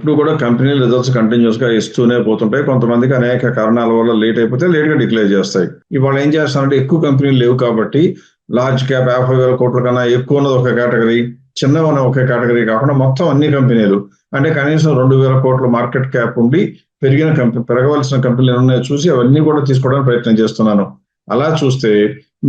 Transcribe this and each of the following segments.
ఎప్పుడు కూడా company results కంటిన్యూస్‌గా ఇస్తూనే పోతుంటాయి. కొంతమందికి అనేక కారణాల వల్ల లేట్ అయిపోతే లేట్‌గా డిక్లేర్ చేస్తాయి. ఇవాళ ఏం చేస్తారంటే ఎక్కువ కంపెనీలు లేవు కాబట్టి లార్జ్ క్యాప్ 50,000 కోట్ల కన్నా ఎక్కువ ఉన్నది ఒక కేటగరీ, చిన్నవి ఉన్నవి ఒక కేటగరీ కాకుండా మొత్తం అన్ని కంపెనీలు అంటే కనీసం 2,000 కోట్ల మార్కెట్ క్యాప్ ఉండి పెరగవలసిన కంపెనీలు ఉన్నాయో చూసి అవన్నీ కూడా తీసుకోవడానికి ప్రయత్నం చేస్తున్నాను. అలా చూస్తే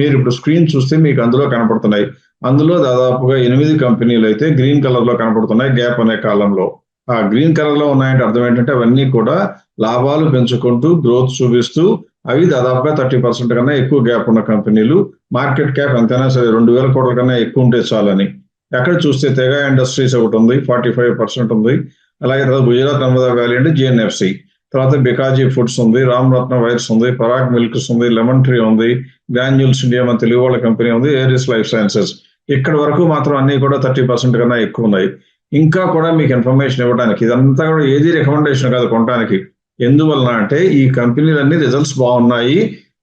మీరు ఇప్పుడు స్క్రీన్ చూస్తే మీకు అందులో కనపడుతున్నాయి. అందులో దాదాపుగా 8 కంపెనీలైతే గ్రీన్ కలర్‌లో కనపడుతున్నాయి గ్యాప్ అనే కాలమ్‌లో. ఆ గ్రీన్ కలర్‌లో ఉన్నాయంటే అర్థం ఏంటంటే అవన్నీ కూడా లాభాలు పెంచుకుంటూ గ్రోత్ చూపిస్తూ అవి దాదాపుగా 30% కన్నా ఎక్కువ గ్యాప్ ఉన్న కంపెనీలు. మార్కెట్ క్యాప్ ఎంతైనా సరే 2,000 కోట్ల కన్నా ఎక్కువ ఉంటే చాలని. ఎక్కడ చూస్తే తెగ ఇండస్ట్రీస్ ఒకటుంది. 45% ఉంది. అలాగే తర్వాత గుజరాత్ నర్మదా వ్యాలీ అంటే జీఎన్ఎఫ్‌సి. తర్వాత బికాజీ ఫుడ్స్ ఉంది, రామరత్న వైర్స్ ఉంది, పరాగ్ మిల్క్స్ ఉంది, లెమన్ ట్రీ ఉంది, గ్రాన్యూల్స్ ఇండియా మన తెలుగు వాళ్ళ కంపెనీ ఉంది, ఏరిస్ లైఫ్ సైన్సెస్. ఇక్కడి వరకు మాత్రం అన్ని కూడా 30% కన్నా ఎక్కువ ఉన్నాయి. ఇంకా కూడా మీకు ఇన్ఫర్మేషన్ ఇవ్వడానికి ఇదంతా కూడా ఏది రికమెండేషన్ కాదు కొనడానికి. ఎందువలన అంటే ఈ కంపెనీలన్నీ రిజల్ట్స్ బాగున్నాయి.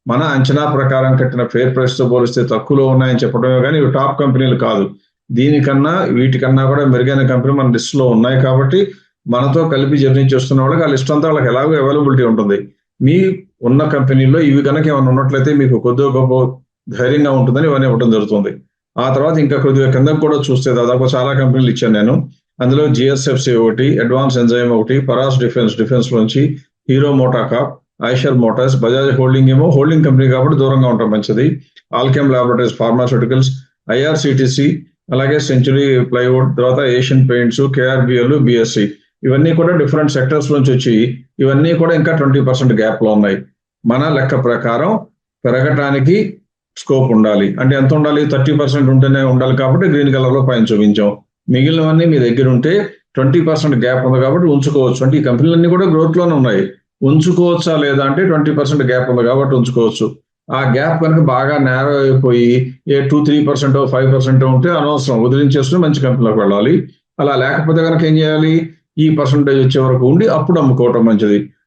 మన అంచనా ప్రకారం కట్టిన ఫెయిర్ ప్రైస్‌తో పోలిస్తే తక్కువలో ఉన్నాయని చెప్పడమే గానీ ఇవి టాప్ కంపెనీలు కాదు. దీనికన్నా వీటికన్నా కూడా మెరుగైన కంపెనీ మన లిస్ట్‌లో ఉన్నాయి కాబట్టి మనతో కలిపి జర్నీ చేస్తున్న వాళ్ళకి ఆ లిస్ట్ అంతా వాళ్ళకి ఎలాగో అవైలబిలిటీ ఉంటుంది. మీ ఉన్న కంపెనీలో ఇవి గనక ఏమైనా ఉన్నట్లయితే మీకు కొద్దిగా గొప్పో ధైర్యంగా ఉంటుందని ఇవన్నీ ఇవ్వడం జరుగుతుంది. ఆ తర్వాత ఇంకా కొద్దిగా కిందకి కూడా చూస్తే దాదాపు చాలా కంపెనీలు ఇచ్చాను నేను. అందులో జిఎస్ఎఫ్‌సి ఒకటి, అడ్వాన్స్ ఎంజైమ్ ఒకటి, పరాస్ డిఫెన్స్‌లోంచి Hero MotoCorp, Eicher Motors, Bajaj holding ఏమో హోల్డింగ్ కంపెనీ కాబట్టి దూరంగా ఉండటం మంచిది. ఆల్కెమ్ లాబొరేటరీస్ ఫార్మాస్యూటికల్స్, ఐఆర్‌సిటిసి, అలాగే సెంచురీ ప్లైవుడ్, తర్వాత ఏషియన్ పెయింట్స్, కేఆర్‌బిఎల్, బిఎస్‌సి. ఇవన్నీ కూడా డిఫరెంట్ సెక్టర్స్ నుంచి వచ్చి ఇవన్నీ కూడా ఇంకా 20% గ్యాప్‌లో ఉన్నాయి. మన లెక్క ప్రకారం పెరగటానికి స్కోప్ ఉండాలి. అంటే ఎంత ఉండాలి? 30% ఉంటేనే ఉండాలి కాబట్టి గ్రీన్ కలర్‌లో పైన చూపించాం. మిగిలినవన్నీ మీ దగ్గర ఉంటే 20% గ్యాప్ ఉంది కాబట్టి ఉంచుకోవచ్చు. అంటే ఈ కంపెనీలన్నీ కూడా గ్రోత్‌లోనే ఉన్నాయి. ఉంచుకోవచ్చా లేదా అంటే 20% గ్యాప్ ఉంది కాబట్టి ఉంచుకోవచ్చు. ఆ గ్యాప్ కనుక బాగా నారో అయిపోయి 2-3%, 5% ఉంటే అనవసరం వదిలించేసుకొని మంచి కంపెనీలోకి వెళ్ళాలి. అలా లేకపోతే గనక ఏం చేయాలి? ఈ పర్సెంటేజ్ వచ్చే వరకు ఉండి అప్పుడు అమ్ముకోవటం మంచిది.